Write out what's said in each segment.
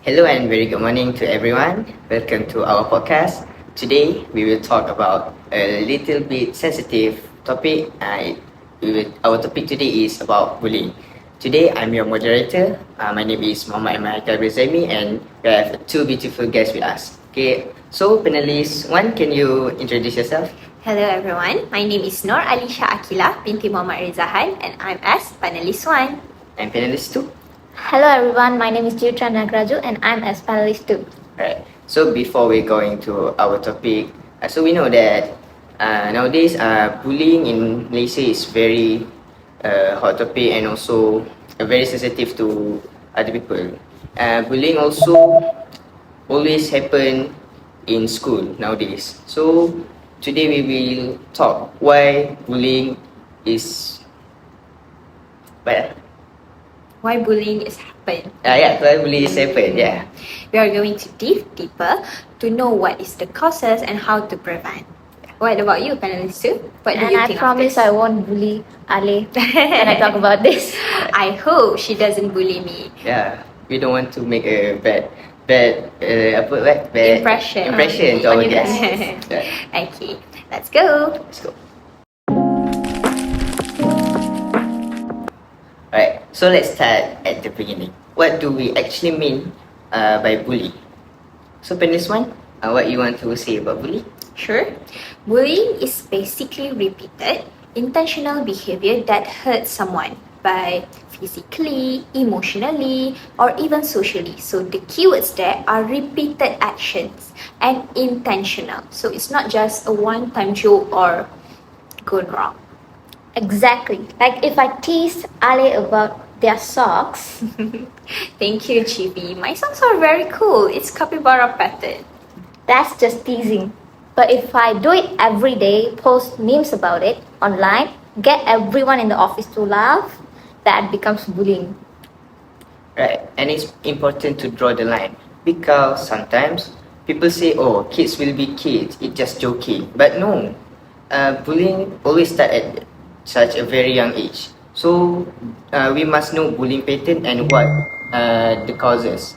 Hello and very good morning to everyone. Welcome to our podcast. Today we will talk about a little bit sensitive topic. Our topic today is about bullying. Today I'm your moderator. My name is MOHD REZAIMI and we have two beautiful guests with us. Okay, so panelist 1, can you introduce yourself? Hello everyone, my name is ALEYSHA AQILAH binti RIZAHAN and I'm as panelist 1. And panelist 2? Hello everyone, my name is JIVITRA NAGARAJU and I'm as panelist 2. Alright, so before we go into our topic, so we know that nowadays bullying in Malaysia is very hot topic and also very sensitive to other people. Bullying also always happen in school nowadays. So today we will talk why bullying is bad. Why bullying is happened. Why bullying is happened, yeah. We are going to dive deeper to know what is the causes and how to prevent. What about you, panelist 2? What do you think? I promise I won't bully Ale when I talk about this. I hope she doesn't bully me. Yeah, we don't want to make a bad impression to our guests. Yeah. Okay, let's go. Let's go. Alright, so let's start at the beginning. What do we actually mean by bully? So panelist 1, what you want to say about bully? Sure. Bullying is basically repeated, intentional behavior that hurts someone by physically, emotionally, or even socially. So the keywords there are repeated actions and intentional. So it's not just a one-time joke or gone wrong. Exactly. Like if I tease Ale about their socks. Thank you, Chibi. My socks are very cool. It's capybara pattern. That's just teasing. But if I do it every day, post memes about it online, get everyone in the office to laugh, that becomes bullying. Right, and it's important to draw the line because sometimes people say, oh, kids will be kids, it's just joking. But no, bullying always starts at such a very young age. So we must know bullying pattern and what the causes.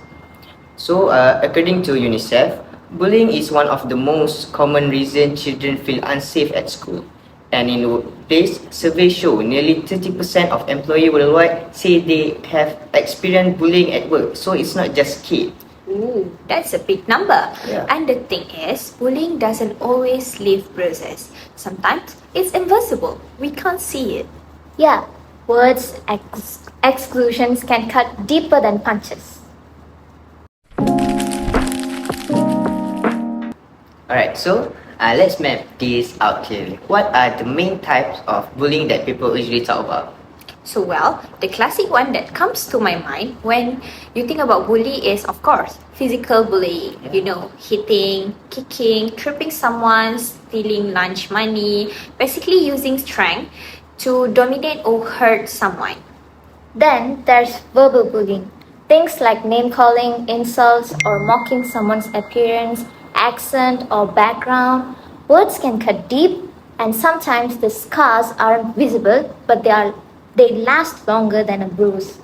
So according to UNICEF, bullying is one of the most common reasons children feel unsafe at school. And in workplace, surveys show nearly 30% of employees worldwide say they have experienced bullying at work. So it's not just kids. Ooh, that's a big number. Yeah. And the thing is, bullying doesn't always leave bruises. Sometimes it's invisible. We can't see it. Yeah, words, exclusions can cut deeper than punches. Alright, so let's map this out clearly. What are the main types of bullying that people usually talk about? So well, the classic one that comes to my mind when you think about bully is, of course, physical bullying. Yeah. You know, hitting, kicking, tripping someone, stealing lunch money, basically using strength to dominate or hurt someone. Then there's verbal bullying. Things like name-calling, insults, or mocking someone's appearance, accent, or background. Words can cut deep, and sometimes the scars aren't visible, but they last longer than a bruise.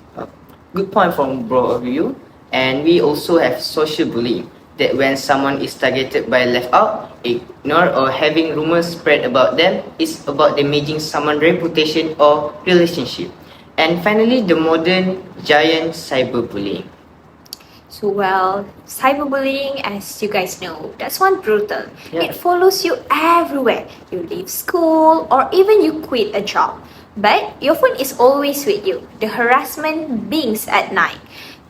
Good point from both of you. And we also have social bullying, that when someone is targeted by left out, ignored, or having rumors spread about them, it's about damaging someone's reputation or relationship. And finally, the modern giant cyberbullying. So well, cyberbullying, as you guys know, that's one brutal. Yeah. It follows you everywhere. You leave school or even you quit a job. But your phone is always with you. The harassment bings at night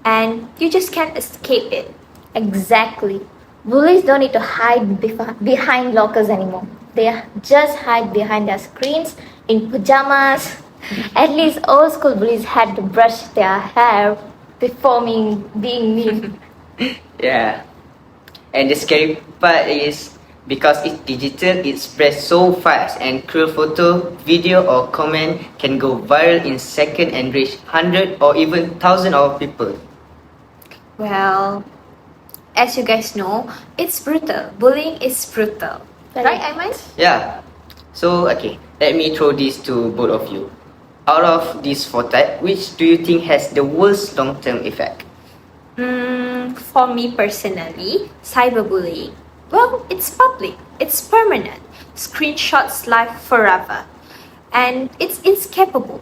and you just can't escape it. Exactly. Bullies don't need to hide behind lockers anymore. They just hide behind their screens in pajamas. At least old school bullies had to brush their hair before being mean. Yeah. And the scary part is because it's digital, it spreads so fast and cruel photo, video or comment can go viral in seconds and reach hundreds or even thousands of people. Well, as you guys know, it's brutal. Bullying is brutal. Right, Aiman? Yeah. So, okay, let me throw this to both of you. Out of these four types, which do you think has the worst long-term effect? For me personally, cyberbullying, well, it's public, it's permanent, screenshots live forever, and it's inescapable.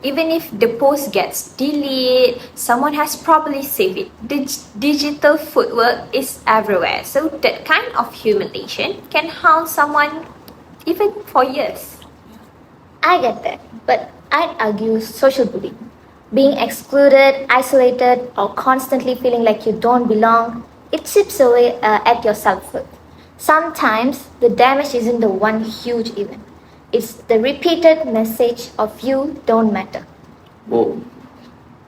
Even if the post gets deleted, someone has probably saved it. Digital footwork is everywhere, so that kind of humiliation can haunt someone even for years. I get that, but I'd argue social bullying. Being excluded, isolated, or constantly feeling like you don't belong, it chips away at your self-worth. Sometimes the damage isn't the one huge event. It's the repeated message of you don't matter. Whoa.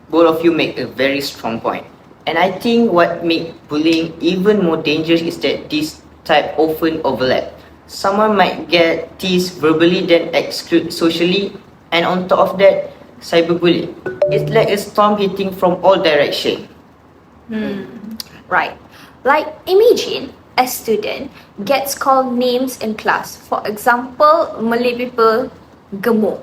Both of you make a very strong point. And I think what makes bullying even more dangerous is that this type often overlap. Someone might get teased verbally then excluded socially, and on top of that, cyberbullying. It's like a storm hitting from all directions. Right. Like imagine a student gets called names in class. For example, Malay people gemuk.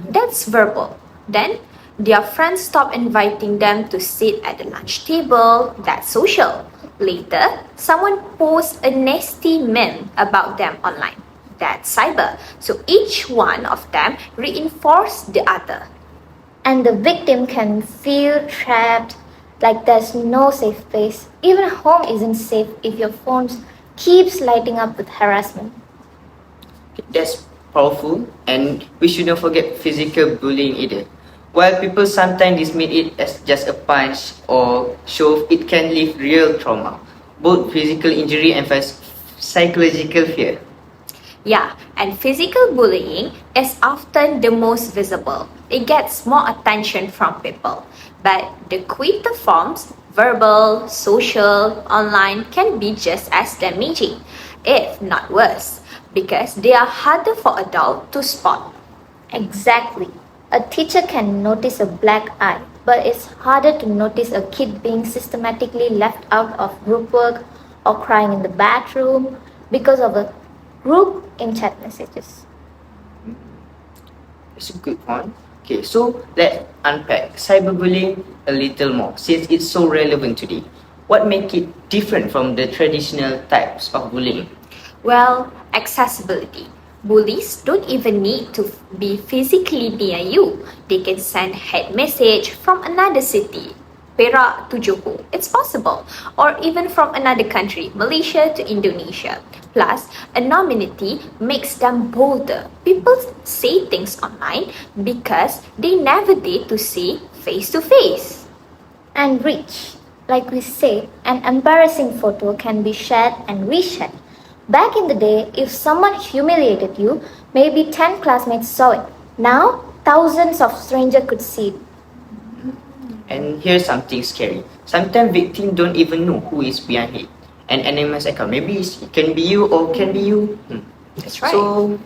That's verbal. Then their friends stop inviting them to sit at the lunch table. That's social. Later, someone posts a nasty meme about them online. That's cyber. So each one of them reinforces the other. And the victim can feel trapped, like there's no safe place. Even home isn't safe if your phone keeps lighting up with harassment. That's powerful, and we shouldn't forget physical bullying either. While people sometimes dismiss it as just a punch or shove, it can leave real trauma, both physical injury and psychological fear. Yeah, and physical bullying is often the most visible. It gets more attention from people. But the quicker forms, verbal, social, online, can be just as damaging, if not worse, because they are harder for adults to spot. Exactly. A teacher can notice a black eye, but it's harder to notice a kid being systematically left out of group work or crying in the bathroom because of a group in chat messages. That's a good point. Okay, so let's unpack cyberbullying a little more since it's so relevant today. What makes it different from the traditional types of bullying? Well, accessibility. Bullies don't even need to be physically near you. They can send hate message from another city, Perak to Johor. It's possible. Or even from another country, Malaysia to Indonesia. Plus, anonymity makes them bolder. People say things online because they never dare to say face to face. And reach. Like we say, an embarrassing photo can be shared and reshared. Back in the day, if someone humiliated you, maybe 10 classmates saw it. Now, thousands of strangers could see it. And here's something scary. Sometimes victims don't even know who is behind it. An anonymous account. Maybe it can be you or can be you. That's right. So,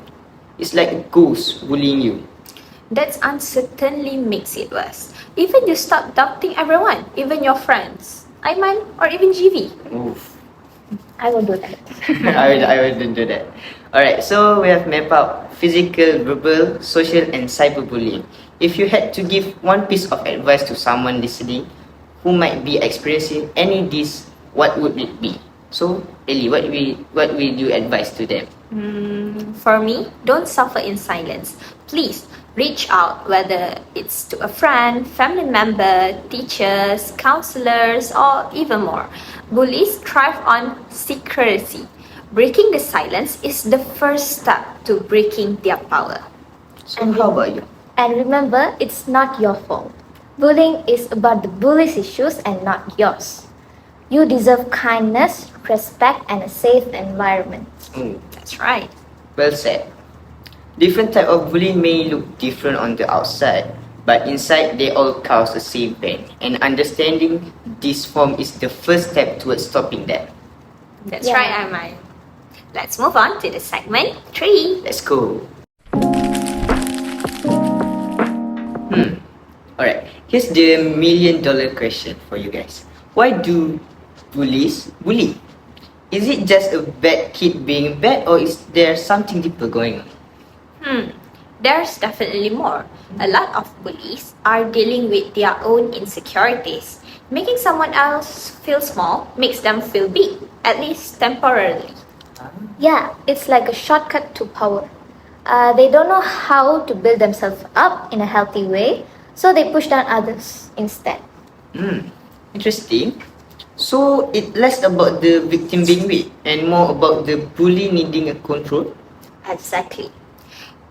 it's like a ghost bullying you. That uncertainly makes it worse. Even you start doubting everyone, even your friends, AIMAN or even GV. Oof. I will do that. I wouldn't do that. Alright, so we have mapped out physical, verbal, social, and cyberbullying. If you had to give one piece of advice to someone listening who might be experiencing any of this, what would it be? So, Ellie, what will you advise to them? For me, don't suffer in silence. Please reach out, whether it's to a friend, family member, teachers, counselors, or even more. Bullies thrive on secrecy. Breaking the silence is the first step to breaking their power. So, how about you? And remember, it's not your fault. Bullying is about the bully's issues and not yours. You deserve kindness, respect, and a safe environment. That's right. Well said. Different type of bullying may look different on the outside, but inside they all cause the same pain. And understanding this form is the first step towards stopping that. That's Yeah. right, AIMAN. Let's move on to the segment 3. Let's go. Alright, here's the $1,000,000 question for you guys. Why do bullies bully? Is it just a bad kid being bad, or is there something deeper going on? There's definitely more. A lot of bullies are dealing with their own insecurities. Making someone else feel small makes them feel big, at least temporarily. Yeah, it's like a shortcut to power. They don't know how to build themselves up in a healthy way, so they push down others instead. Interesting. So it's less about the victim being weak and more about the bully needing a control. Exactly.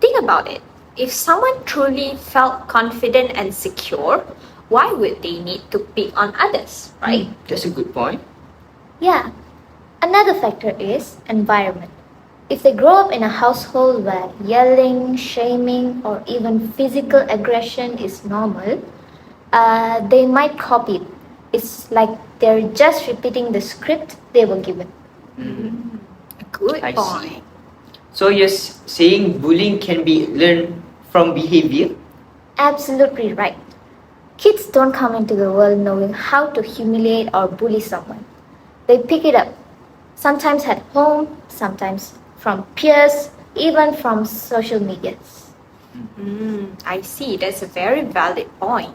Think about it. If someone truly felt confident and secure, why would they need to pick on others, right? That's a good point. Yeah. Another factor is environment. If they grow up in a household where yelling, shaming, or even physical aggression is normal, they might copy it. It's like they're just repeating the script they were given. Good I point. see. So you're saying bullying can be learned from behavior? Absolutely right. Kids don't come into the world knowing how to humiliate or bully someone. They pick it up, sometimes at home, sometimes from peers, even from social medias. I see. That's a very valid point.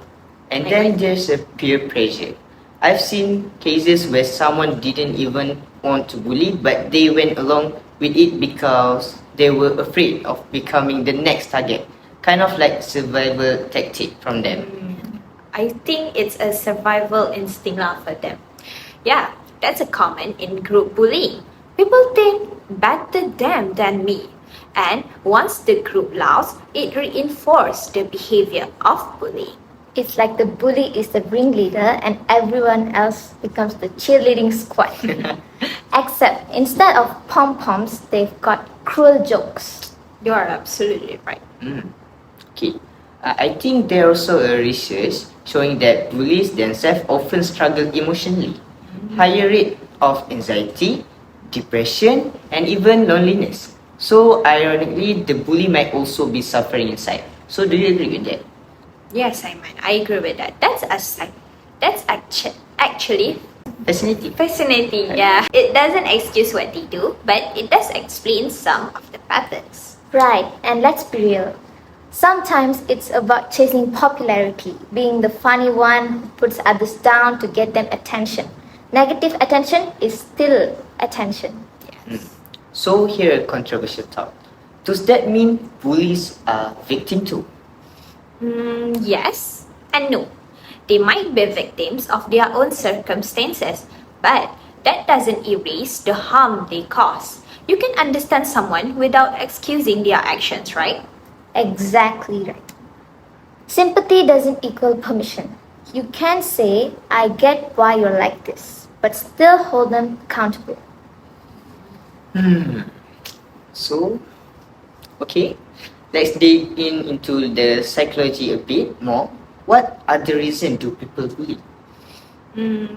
And then there's a peer pressure. I've seen cases where someone didn't even want to bully, but they went along with it because they were afraid of becoming the next target. Kind of like survival tactic from them. I think it's a survival instinct for them. Yeah, that's a common in group bullying. People think better them than me. And once the group laughs, it reinforces the behavior of bullying. It's like the bully is the ringleader and everyone else becomes the cheerleading squad. Except instead of pom-poms, they've got cruel jokes. You are absolutely right. Okay. I think there also a research showing that bullies themselves often struggle emotionally. Higher rate of anxiety, depression, and even loneliness. So ironically, the bully might also be suffering inside. So do you agree with that? Yes, Aiman, I agree with that. That's actually fascinating. Yeah, it doesn't excuse what they do, but it does explain some of the patterns. Right, and let's be real. Sometimes it's about chasing popularity, being the funny one who puts others down to get them attention. Negative attention is still attention. So here a controversial thought. Does that mean bullies are victim too? Yes and no. They might be victims of their own circumstances, but that doesn't erase the harm they cause. You can understand someone without excusing their actions, right? Exactly right. Sympathy doesn't equal permission. You can say, I get why you're like this, but still hold them accountable. So, okay, let's dig into the psychology a bit more. What are the reasons do people bully?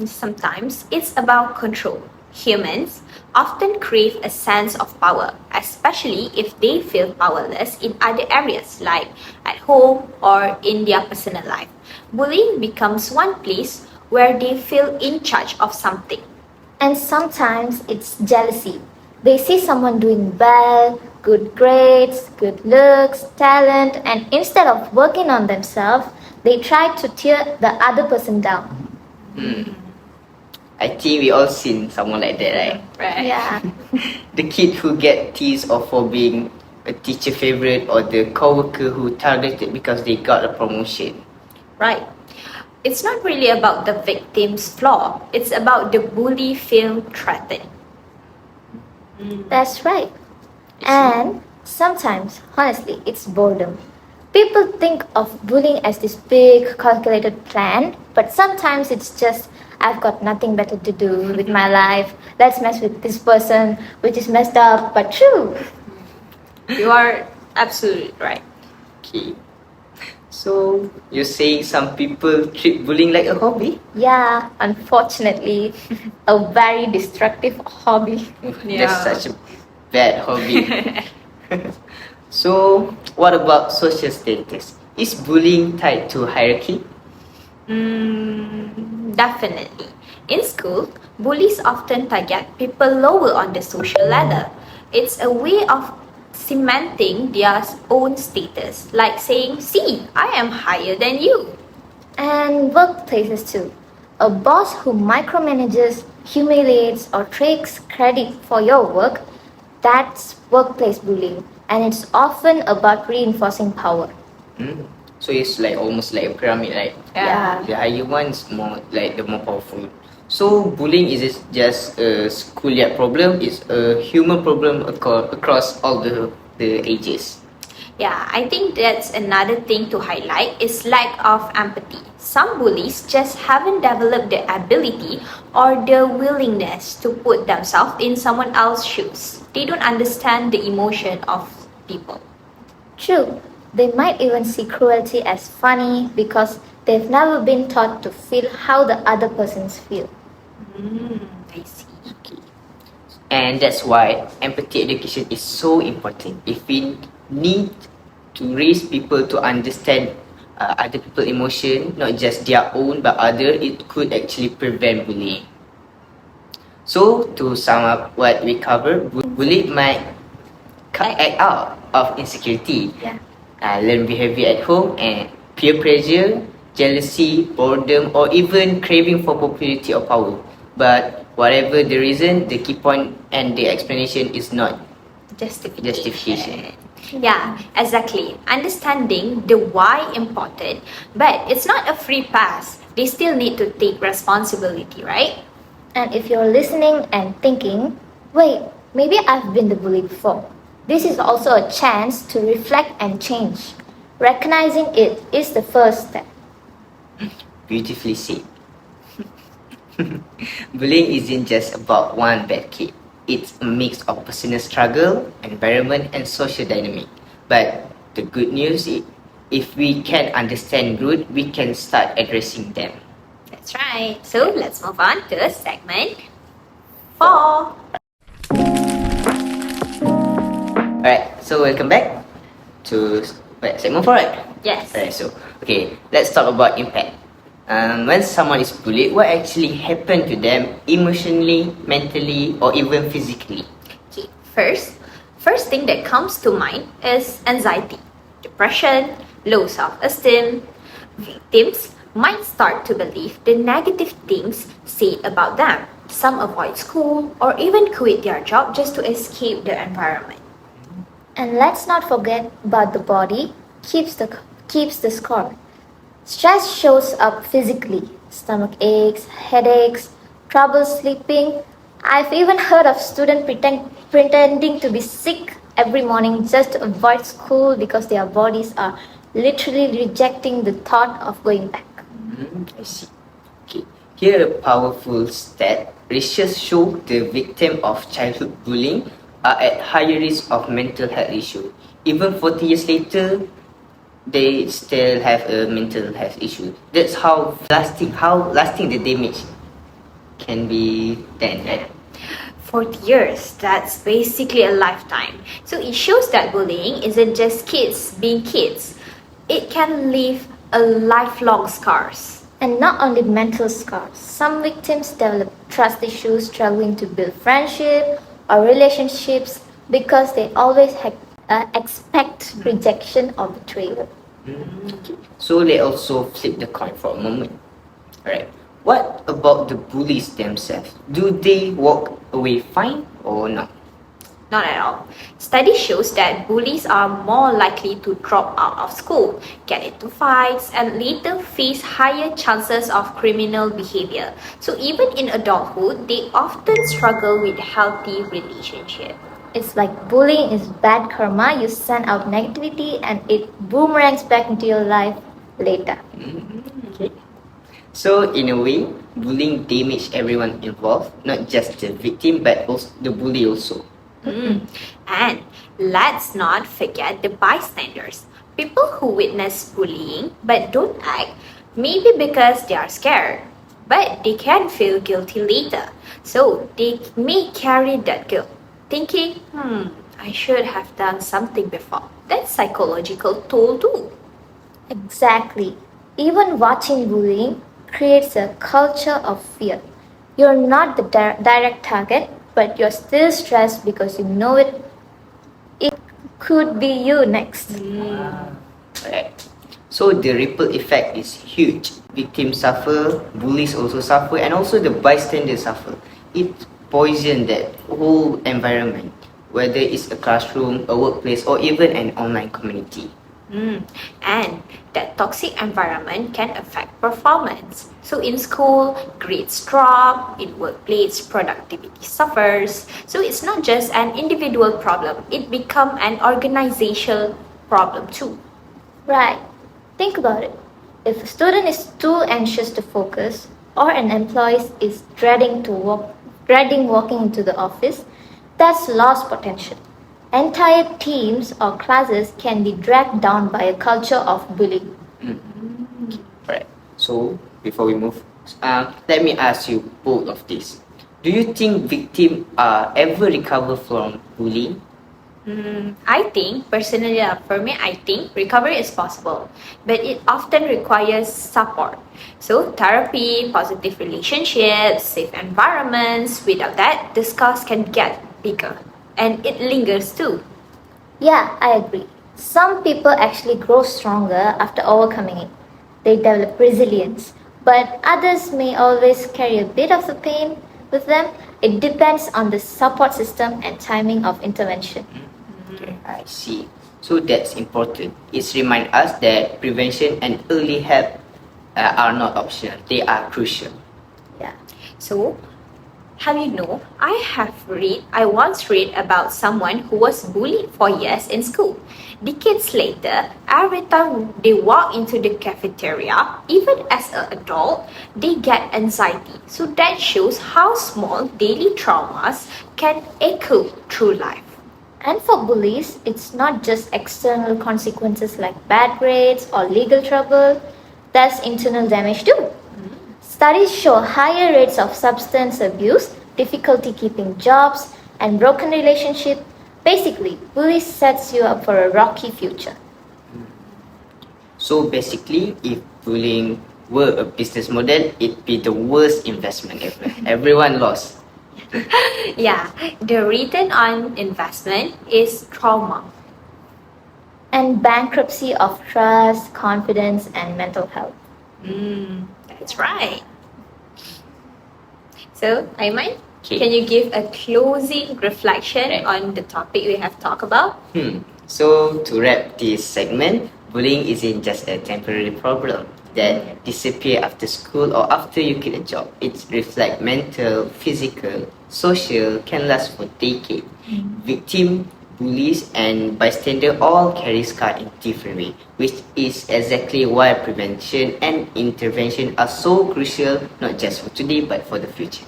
Sometimes it's about control. Humans often crave a sense of power, especially if they feel powerless in other areas like at home or in their personal life. Bullying becomes one place where they feel in charge of something. And sometimes it's jealousy. They see someone doing well, good grades, good looks, talent, and instead of working on themselves, they try to tear the other person down. I think we all seen someone like that, right? Right. Yeah. The kid who get teased or for being a teacher favorite, or the coworker who targeted because they got a promotion. Right. It's not really about the victim's flaw. It's about the bully feeling threatened. That's right. And sometimes, honestly, it's boredom. People think of bullying as this big, calculated plan, but sometimes it's just, I've got nothing better to do with my life. Let's mess with this person, which is messed up, but true. You are absolutely right. Okay. So, you're saying some people treat bullying like a hobby? Yeah, unfortunately, a very destructive hobby. That's such a bad hobby. So, what about social status? Is bullying tied to hierarchy? Definitely. In school, bullies often target people lower on the social ladder. It's a way of cementing their own status, like saying, see, I am higher than you. And workplaces too. A boss who micromanages, humiliates, or takes credit for your work, that's workplace bullying, and it's often about reinforcing power. So it's like almost like a pyramid, right? Yeah. The higher one is more like the more powerful. So bullying is just a schoolyard problem. It's a human problem across all the ages. Yeah, I think that's another thing to highlight is lack of empathy. Some bullies just haven't developed the ability or the willingness to put themselves in someone else's shoes. They don't understand the emotion of people. True, they might even see cruelty as funny because they've never been taught to feel how the other persons feel. I see. And that's why empathy education is so important. If we need to raise people to understand other people's emotion, not just their own but other, it could actually prevent bullying. So to sum up what we covered, bullying might act out of insecurity, Yeah. learned behavior at home, and peer pressure, jealousy, boredom, or even craving for popularity or power. But whatever the reason, the key point and the explanation is not justification. Yeah, exactly. Understanding the why important, but it's not a free pass. They still need to take responsibility, right? And if you're listening and thinking, wait, maybe I've been the bully before, this is also a chance to reflect and change. Recognizing it is the first step. Beautifully said. Bullying isn't just about one bad kid. It's a mix of personal struggle, environment, and social dynamic. But the good news is, if we can understand root, we can start addressing them. That's right. So let's move on to segment 4. Alright, so welcome back to segment 4, right? Yes. Alright, so okay, let's talk about impact. When someone is bullied, what actually happened to them emotionally, mentally, or even physically? Okay. First thing that comes to mind is anxiety, depression, low self-esteem. Victims might start to believe the negative things said about them. Some avoid school or even quit their job just to escape the environment. And let's not forget about the body keeps the score. Stress shows up physically, stomach aches, headaches, trouble sleeping. I've even heard of students pretending to be sick every morning just to avoid school because their bodies are literally rejecting the thought of going back. I see. Okay. Here a powerful stat. Research show the victim of childhood bullying are at higher risk of mental health issue. Even 40 years later, they still have a mental health issue. That's how lasting the damage can be done, right? 40 years, that's basically a lifetime. So it shows that bullying isn't just kids being kids. It can leave a lifelong scars. And not only mental scars, some victims develop trust issues, struggling to build friendship or relationships because they always expect rejection or betrayal. Okay. So let's also flip the coin for a moment. Alright. What about the bullies themselves? Do they walk away fine or not? Not at all. Study shows that bullies are more likely to drop out of school, get into fights, and later face higher chances of criminal behavior. So even in adulthood, they often struggle with healthy relationships. It's like bullying is bad karma. You send out negativity and it boomerangs back into your life later. Okay. So in a way, bullying damages everyone involved, not just the victim but also the bully also. And let's not forget the bystanders. People who witness bullying but don't act, maybe because they are scared, but they can feel guilty later. So they may carry that guilt, thinking, I should have done something before. That's psychological toll too. Exactly. Even watching bullying creates a culture of fear. You're not the direct target, but you're still stressed because you know it could be you next. Right. So the ripple effect is huge. Victims suffer, bullies also suffer, and also the bystanders suffer. It poisons that whole environment, whether it's a classroom, a workplace, or even an online community. And that toxic environment can affect performance. So in school, grades drop, in workplace, productivity suffers. So it's not just an individual problem, it becomes an organizational problem too. Right. Think about it. If a student is too anxious to focus, or an employee is dreading walking into the office, that's lost potential. Entire teams or classes can be dragged down by a culture of bullying. Right. So before we move, let me ask you both of this. Do you think victims ever recover from bullying? I think, personally, for me, I think recovery is possible, but it often requires support. So, therapy, positive relationships, safe environments. Without that, the scars can get bigger, and it lingers too. Yeah, I agree. Some people actually grow stronger after overcoming it. They develop resilience, but others may always carry a bit of the pain with them. It depends on the support system and timing of intervention. Okay, I see. So that's important. It reminds us that prevention and early help are not optional. They are crucial. Yeah. So, I once read about someone who was bullied for years in school. Decades later, every time they walk into the cafeteria, even as an adult, they get anxiety. So that shows how small daily traumas can echo through life. And for bullies, it's not just external consequences like bad grades or legal trouble, there's internal damage too. Studies show higher rates of substance abuse, difficulty keeping jobs, and broken relationships. Basically, bullying sets you up for a rocky future. So basically, if bullying were a business model, it'd be the worst investment ever. Everyone lost. Yeah, the return on investment is trauma. And bankruptcy of trust, confidence, and mental health. That's right. So, Aiman, Okay. can you give a closing reflection Right. on the topic we have talked about? So to wrap this segment, bullying isn't just a temporary problem that disappear after school or after you get a job. It reflects mental, physical, social, can last for decades. Victim, bullies, and bystander all carry scar in different ways, which is exactly why prevention and intervention are so crucial, not just for today but for the future.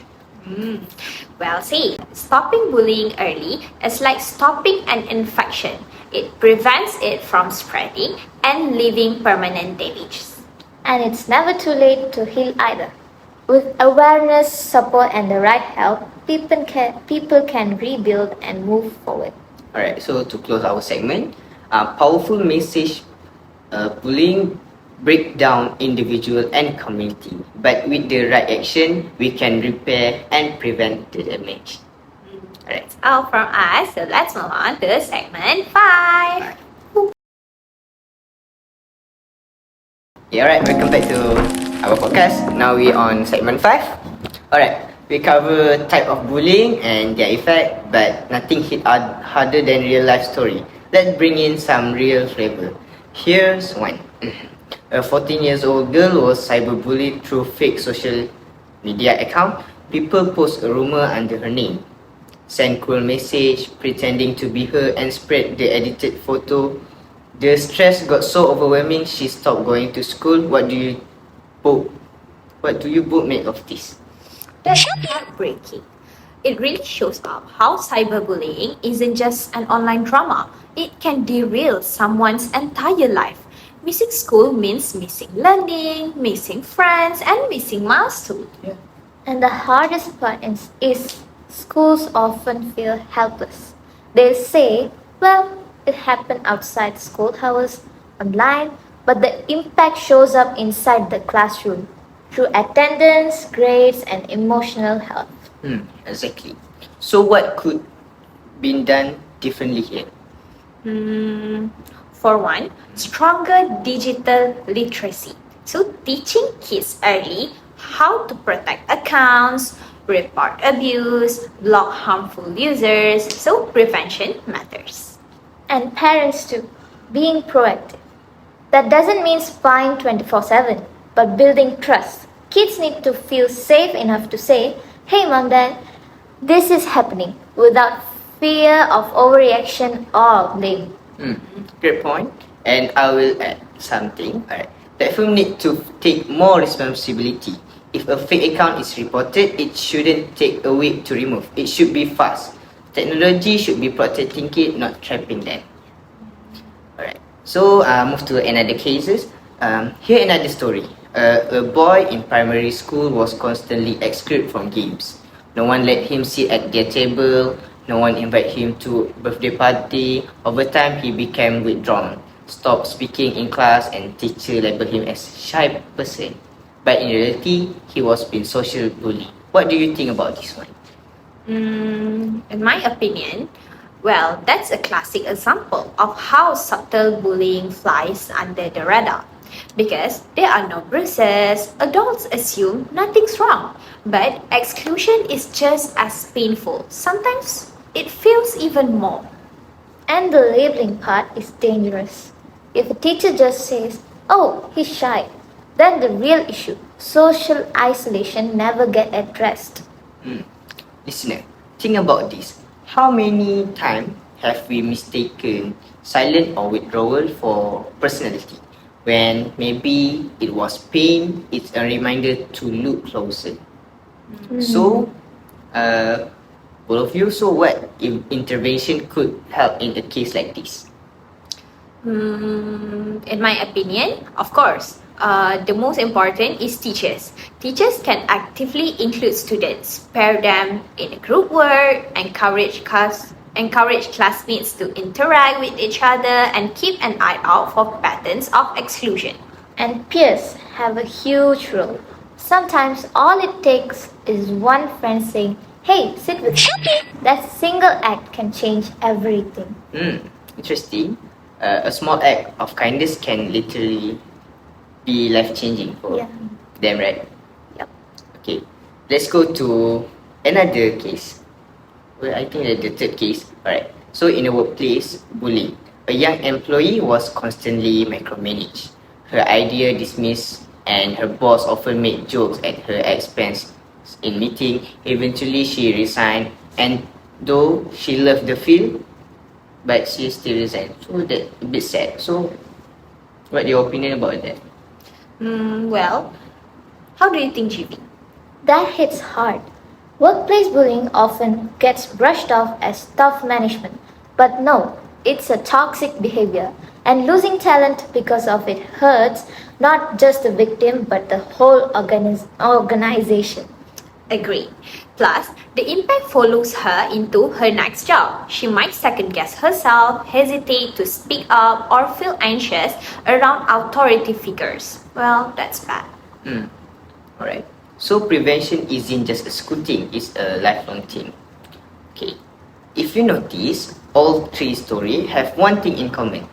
Well, see, stopping bullying early is like stopping an infection. It prevents it from spreading and leaving permanent damage. And it's never too late to heal either. With awareness, support, and the right help, people can rebuild and move forward. Alright, so to close our segment, powerful message, bullying break down individual and community, but with the right action, we can repair and prevent the damage. Alright. That's all from us, so let's move on to segment 5. Yeah, alright, welcome back to our podcast. Now we on segment 5. Alright, we cover type of bullying and their effect, but nothing hit harder than real life story. Let's bring in some real flavor. Here's one. A 14-year-old girl was cyberbullied through fake social media account. People post a rumor under her name, send cruel message pretending to be her, and spread the edited photo. The stress got so overwhelming, she stopped going to school. What do you both make of this? That's heartbreaking. It really shows up how cyberbullying isn't just an online drama. It can derail someone's entire life. Missing school means missing learning, missing friends, and missing milestones. And the hardest part is schools often feel helpless. They say, well, it happened outside school hours, online, but the impact shows up inside the classroom through attendance, grades, and emotional health. Exactly. So what could be done differently here? For one, stronger digital literacy. So teaching kids early how to protect accounts, report abuse, block harmful users. So prevention matters. And parents too, being proactive. That doesn't mean spying 24/7, but building trust. Kids need to feel safe enough to say, "Hey mom, dad, this is happening," without fear of overreaction or blame. Great point. And I will add something. Alright. Platform need to take more responsibility. If a fake account is reported, it shouldn't take a week to remove. It should be fast. Technology should be protecting kids, not trapping them. Alright. So move to another cases. Here another story. A boy in primary school was constantly excluded from games. No one let him sit at their table. No one invited him to birthday party. Over time, he became withdrawn, stopped speaking in class, and teacher labeled him as shy person. But in reality, he was being social bullied. What do you think about this one? In my opinion, well, that's a classic example of how subtle bullying flies under the radar. Because there are no bruises, adults assume nothing's wrong. But exclusion is just as painful. Sometimes it feels even more. And the labeling part is dangerous. If a teacher just says, "Oh, he's shy," then the real issue, social isolation, never get addressed. Listener, think about this. How many times have we mistaken silent or withdrawal for personality? When maybe it was pain, it's a reminder to look closer. So, all of you, so what intervention could help in a case like this? In my opinion, of course, the most important is teachers. Teachers can actively include students, pair them in a group work, encourage classmates to interact with each other, and keep an eye out for patterns of exclusion. And peers have a huge role. Sometimes all it takes is one friend saying, "Hey, sit with me." That single act can change everything. Interesting. A small act of kindness can literally be life-changing for them, right? Yep. Okay, let's go to another case. Well, I think the third case. Alright. So in a workplace, bullying. A young employee was constantly micromanaged. Her idea dismissed, and her boss often made jokes at her expense in meeting. Eventually, she resigned, and though she loved the field, but she still resigned. So that's a bit sad. So, what's your opinion about that? Well, how do you think, GV? That hits hard. Workplace bullying often gets brushed off as tough management, but no, it's a toxic behavior, and losing talent because of it hurts not just the victim but the whole organization. Agree. Plus, the impact follows her into her next job. She might second guess herself, hesitate to speak up, or feel anxious around authority figures. Well, that's bad. Alright. So prevention isn't just a school thing, it's a lifelong thing. Okay. If you notice, all three stories have one thing in common.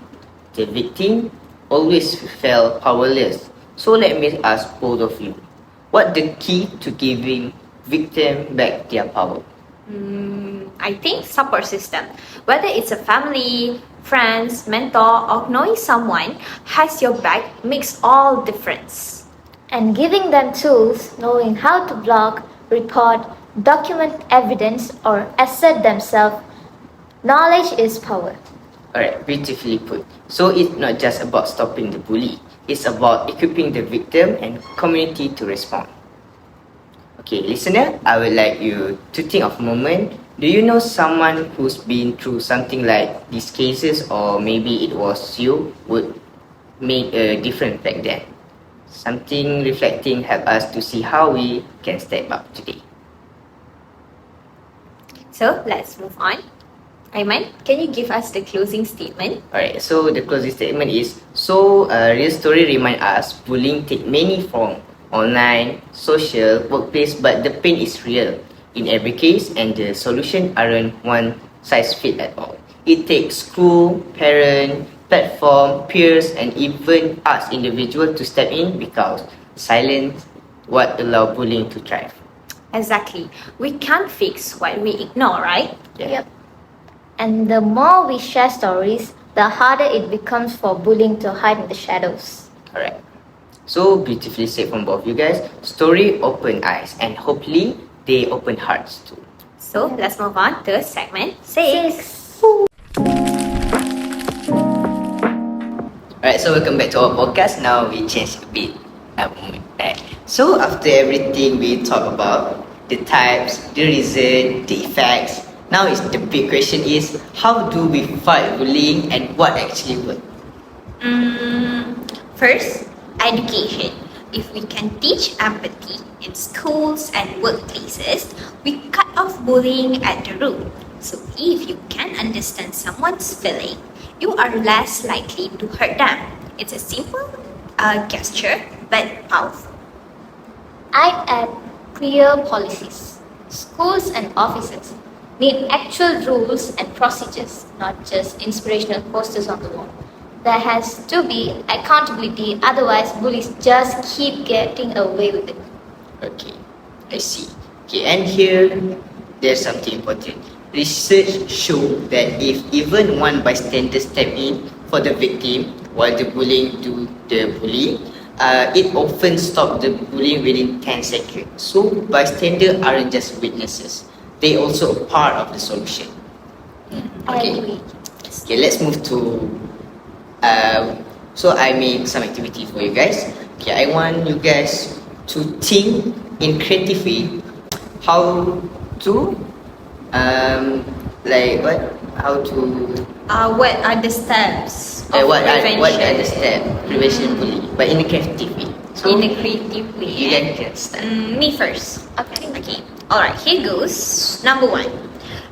The victim always felt powerless. So let me ask both of you. What the key to giving victim back their power? I think support system. Whether it's a family, friends, mentor, or knowing someone has your back makes all difference. And giving them tools, knowing how to block, report, document evidence, or assert themselves. Knowledge is power. Alright, beautifully put. So it's not just about stopping the bully, it's about equipping the victim and community to respond. Okay, listener, I would like you to think of a moment. Do you know someone who's been through something like these cases, or maybe it was you would make a difference back then? Something reflecting help us to see how we can step up today. So let's move on. Aiman, can you give us the closing statement? Alright, so the closing statement is, so real story remind us bullying take many forms, online, social, workplace, but the pain is real in every case, and the solution aren't one size fit at all. It takes school, parent, platform, peers, and even us individuals to step in because silence what allow bullying to thrive. Exactly. We can't fix what we ignore, right? Yep. And the more we share stories, the harder it becomes for bullying to hide in the shadows. Correct. So beautifully said from both you guys. Story open eyes and hopefully they open hearts too. So let's move on to segment 6. Alright, so welcome back to our podcast. Now we change a bit. Right. So after everything we talk about, the types, the reason, the effects, now is the big question is how do we fight bullying and what actually works? First, education. If we can teach empathy in schools and workplaces, we cut off bullying at the root. So if you can understand someone's feeling, you are less likely to hurt them. It's a simple gesture, but powerful. I'd add clear policies. Schools and offices need actual rules and procedures, not just inspirational posters on the wall. There has to be accountability, otherwise bullies just keep getting away with it. Okay, I see. Okay, and here there's something important. Research show that if even one bystander step in for the victim while the bullying to the bully, it often stops the bullying within 10 seconds. So bystanders aren't just witnesses; they also a part of the solution. I agree. Okay, let's move to. So I made some activity for you guys. Okay, I want you guys to think in creative way how to like what how to What are the steps of what prevention? are the steps prevention bullying but in a creative way. So In a creative way. you guys can start. Me first. Okay. Alright, here goes. Number 1.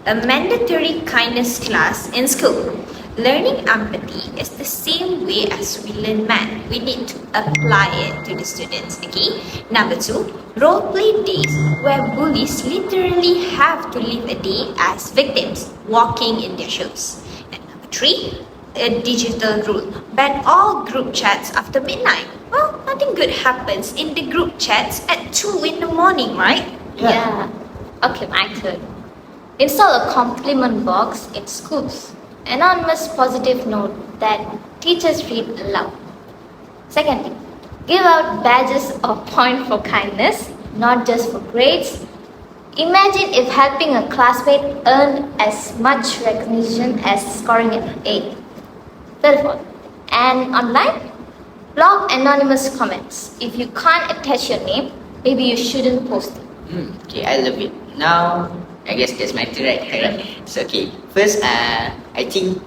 A mandatory kindness class in school. Learning empathy is the same way as we learn math. We need to apply it to the students, okay? Number 2, role play days where bullies literally have to live a day as victims, walking in their shoes. And number 3, a digital rule. Ban all group chats after midnight. Well, nothing good happens in the group chats at 2 in the morning, right? Yeah. Okay, my turn. Install a compliment box in schools. Anonymous positive note that teachers read aloud. Secondly, give out badges or point for kindness, not just for grades. Imagine if helping a classmate earned as much recognition as scoring an A. Third one, and online, block anonymous comments. If you can't attach your name, maybe you shouldn't post it. Okay, I love it. Now I guess that's my turn, right? So okay, first I think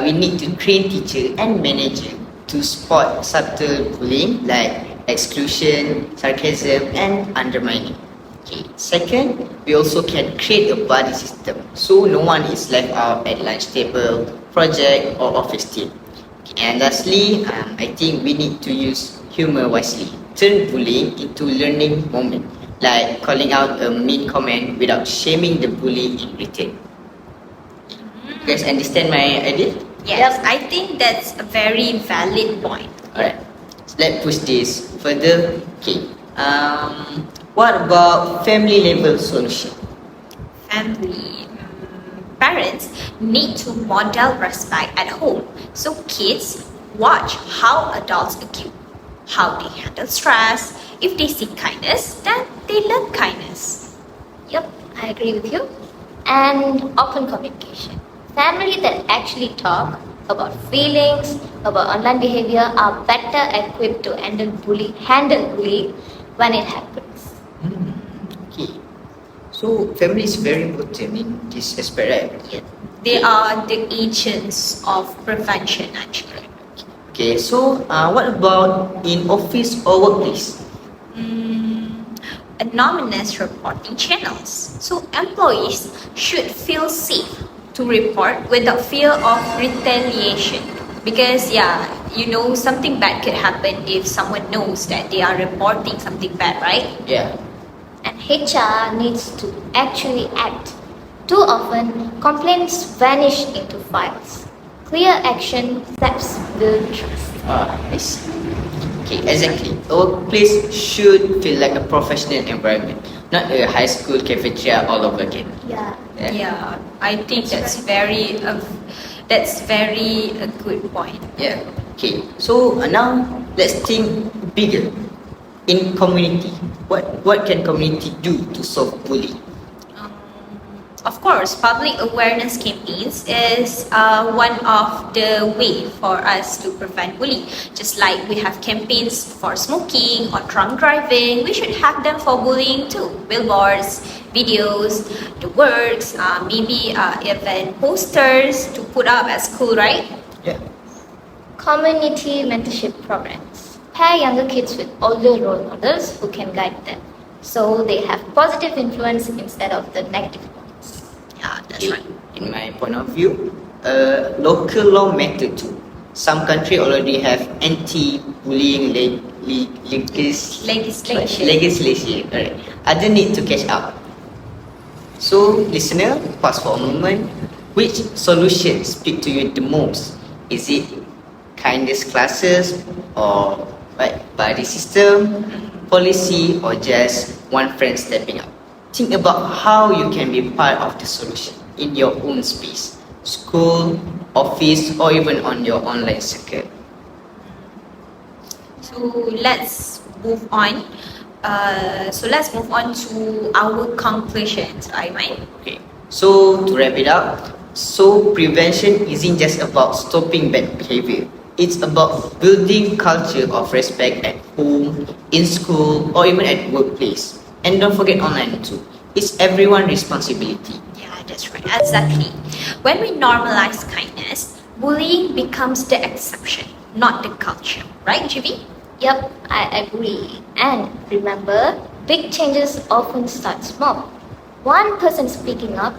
we need to train teacher and manager to spot subtle bullying like exclusion, sarcasm, and undermining. Okay. Second, we also can create a buddy system so no one is left out at lunch table, project, or office team. Okay. And lastly, I think we need to use humor wisely. Turn bullying into learning moment, like calling out a mean comment without shaming the bully in return. You guys understand my idea? Yes, I think that's a very valid point. Alright, so let's push this further. Okay, what about family level solution? Family. Parents need to model respect at home. So kids watch how adults accuse, how they handle stress. If they see kindness, then they learn kindness. Yep, I agree with you. And open communication. Families that actually talk about feelings, about online behavior are better equipped to handle bullying when it happens. Okay, so family is very important in this aspect, right? Yeah. They are the agents of prevention, actually. Okay, so what about in office or workplace? Anonymous reporting channels. So employees should feel safe to report without fear of retaliation. Because something bad could happen if someone knows that they are reporting something bad, right? Yeah. And HR needs to actually act. Too often, complaints vanish into files. Clear action steps build trust. I see. Okay, exactly. A workplace should feel like a professional environment, not a high school cafeteria all over again. Yeah. Yeah, I think that's very a good point. Yeah. Okay. So now let's think bigger. In community, what can community do to solve bullying? Of course, public awareness campaigns is one of the way for us to prevent bullying. Just like we have campaigns for smoking or drunk driving, we should have them for bullying too. Billboards, videos, the works, maybe even posters to put up at school, right? Yeah. Community mentorship programs. Pair younger kids with older role models who can guide them, so they have positive influence instead of the negative ones. Yeah, that's right. In my point of view, local law matter too. Some country already have anti-bullying legislation. Alright. Other need to catch up. So, listener, pause for a moment. Which solution speak to you the most? Is it kindness classes or buddy system, policy, or just one friend stepping up? Think about how you can be part of the solution in your own space, school, office, or even on your online circuit. So let's move on. Let's move on to our conclusions, AIMAN. Okay. So to wrap it up, so prevention isn't just about stopping bad behavior. It's about building culture of respect at home, in school, or even at workplace. And don't forget online too. It's everyone's responsibility. Yeah, that's right. Exactly. When we normalize kindness, bullying becomes the exception, not the culture. Right, Jivi? Yep, I agree. And remember, big changes often start small. One person speaking up,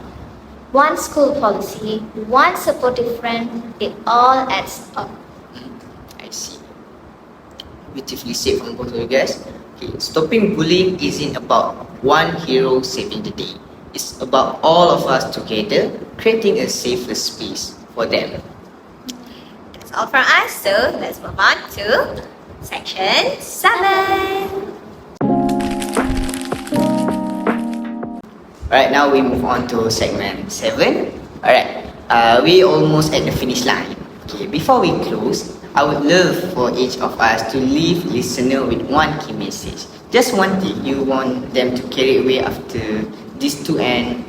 one school policy, one supportive friend, it all adds up. I see. Beautifully said from both of you guys. Okay, stopping bullying isn't about one hero saving the day. It's about all of us together creating a safer space for them. That's all from us. So let's move on to section 7. Alright, now we move on to segment 7. Alright, we almost at the finish line. Okay, before we close, I would love for each of us to leave listener with one key message. Just one thing you want them to carry away after these 2 and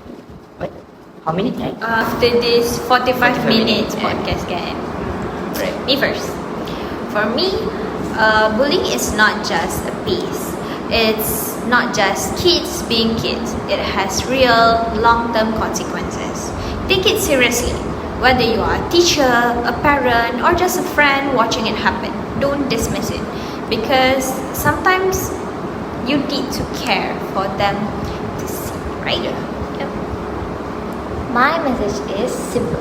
how many times? After this 45 minutes yeah. podcast kan. Right. Me first. For me, bullying is not just a phase. It's not just kids being kids. It has real long-term consequences. Take it seriously. Whether you are a teacher, a parent, or just a friend watching it happen, don't dismiss it. Because sometimes you need to care for them to see, right? Yep. My message is simple.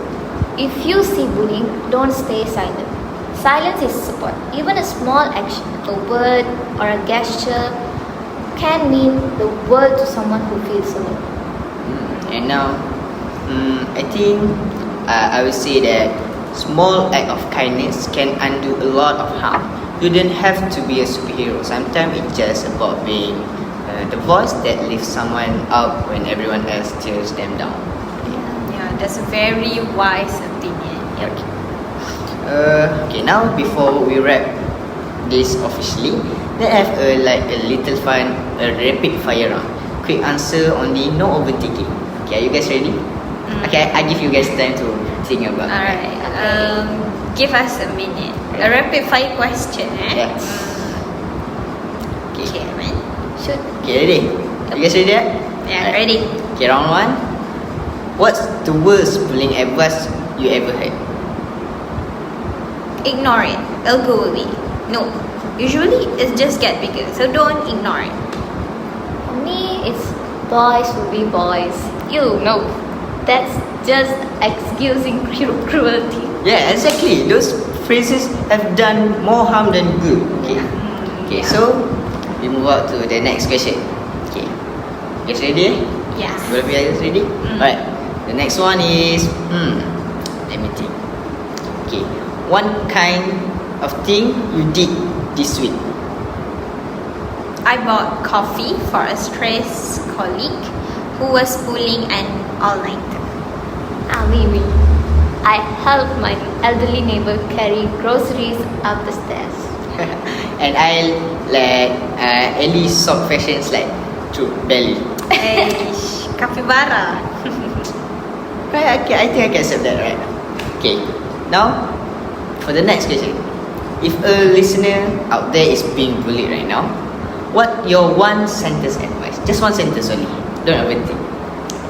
If you see bullying, don't stay silent. Silence is support. Even a small action, a word or a gesture can mean the world to someone who feels alone. And now, I think I would say that small act of kindness can undo a lot of harm. You don't have to be a superhero. Sometimes it's just about being the voice that lifts someone up when everyone else tears them down. Yeah, that's a very wise opinion. Okay, now before we wrap this officially, let's have a little fun, a rapid fire round. Quick answer only, no overthinking. Okay, are you guys ready? Okay, I give you guys time to think about it. Alright. Give us a minute. A rapid fire question, eh? Yes. Okay, man. Should Okay, ready? You guys ready? Yeah, ready. Okay, round 1. What's the worst bullying advice you ever heard? Ignore it. It'll go away. No. Usually, it just get bigger. So don't ignore it. For me, it's boys will be boys. You know, that's just excusing cruelty. Yeah, exactly. Those phrases have done more harm than good. Okay, so we move on to the next question. Okay, you guys ready? Yes. Both of you guys ready? Alright. The next one is let me think. Okay, one kind of thing you did this week. I bought coffee for a stressed colleague who was pulling an all-nighter. Maybe I helped my elderly neighbor carry groceries up the stairs. And I like Ellie sock fashions like through belly. Eish, capybara. Right, okay, I think I can accept that, right? Okay, now for the next question. If a listener out there is being bullied right now, what your one sentence advice? Just one sentence only. Don't overthink.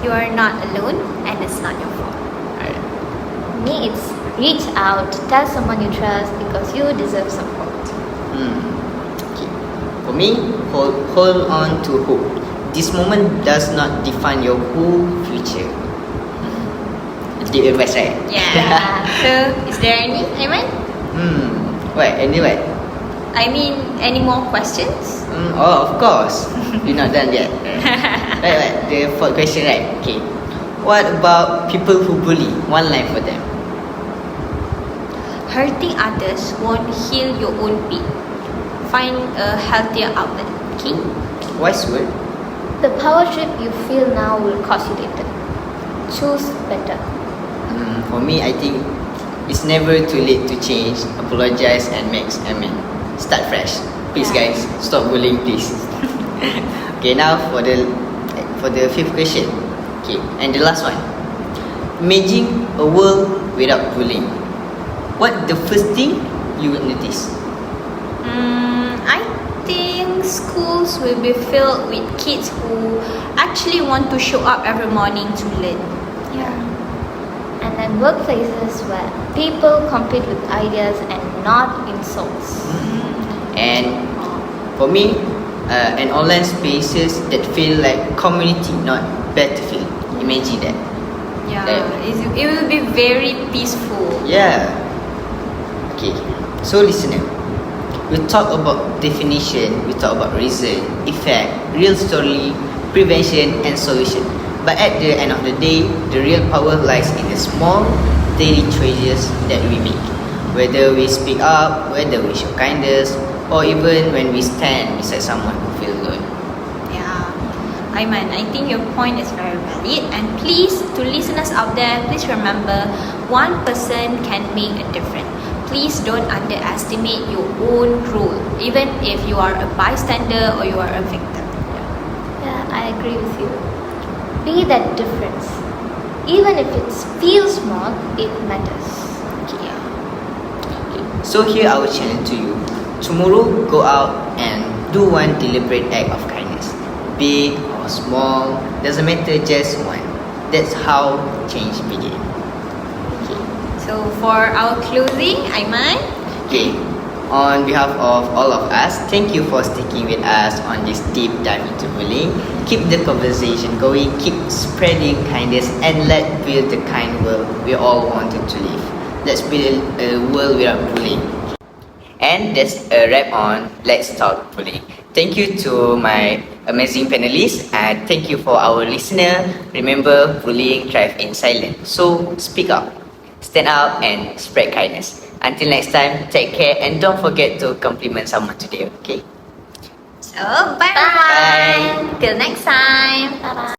You are not alone and it's not your fault. Alright. Me, it's reach out, tell someone you trust because you deserve support. Okay. For me, hold on to hope. This moment does not define your whole future. Deep advice, right? Yeah. So, is there any, Aiman? What? Anyway. I mean, any more questions? Of course. We're not done yet. Right. The fourth question, right? Okay. What about people who bully? One line for them. Hurting others won't heal your own pain. Find a healthier outlet. Okay? Wise word. The power trip you feel now will cost you later. Choose better. For me, I think it's never too late to change, apologize, and make amends. Start fresh. Please, Yeah. guys, stop bullying, please. Okay, now for the fifth question. Okay, and the last one. Imagine a world without bullying. What the first thing you would notice? I think schools will be filled with kids who actually want to show up every morning to learn. Yeah. And then workplaces where people compete with ideas and not insults. And for me, an online spaces that feel like community, not battlefield. Imagine that. Yeah, it will be very peaceful. Yeah. Okay. So listener, we talk about definition, we talk about reason, effect, real story, prevention and solution. But at the end of the day, the real power lies in the small daily choices that we make. Whether we speak up, whether we show kindness, or even when we stand beside someone who feels alone. Yeah, Aiman, I think your point is very valid. And please, to listeners out there, please remember, one person can make a difference. Please don't underestimate your own role, even if you are a bystander or you are a victim. Yeah, I agree with you. Be that difference. Even if it feels small, it matters. Okay. So here I will challenge to you. Tomorrow, go out and do one deliberate act of kindness. Big or small, doesn't matter, just one. That's how change begins. So for our closing, Aiman, Okay, on behalf of all of us, thank you for sticking with us on this deep dive into bullying. Keep the conversation going, keep spreading kindness, and let's build the kind world we all wanted to live. Let's build a world without bullying. And that's a wrap on Let's Talk Bullying. Thank you to my amazing panelists, and thank you for our listener. Remember, bullying thrives in silence. So speak up, stand up, and spread kindness. Until next time, take care and don't forget to compliment someone today, okay? so bye. Bye. Till next time. Bye-bye.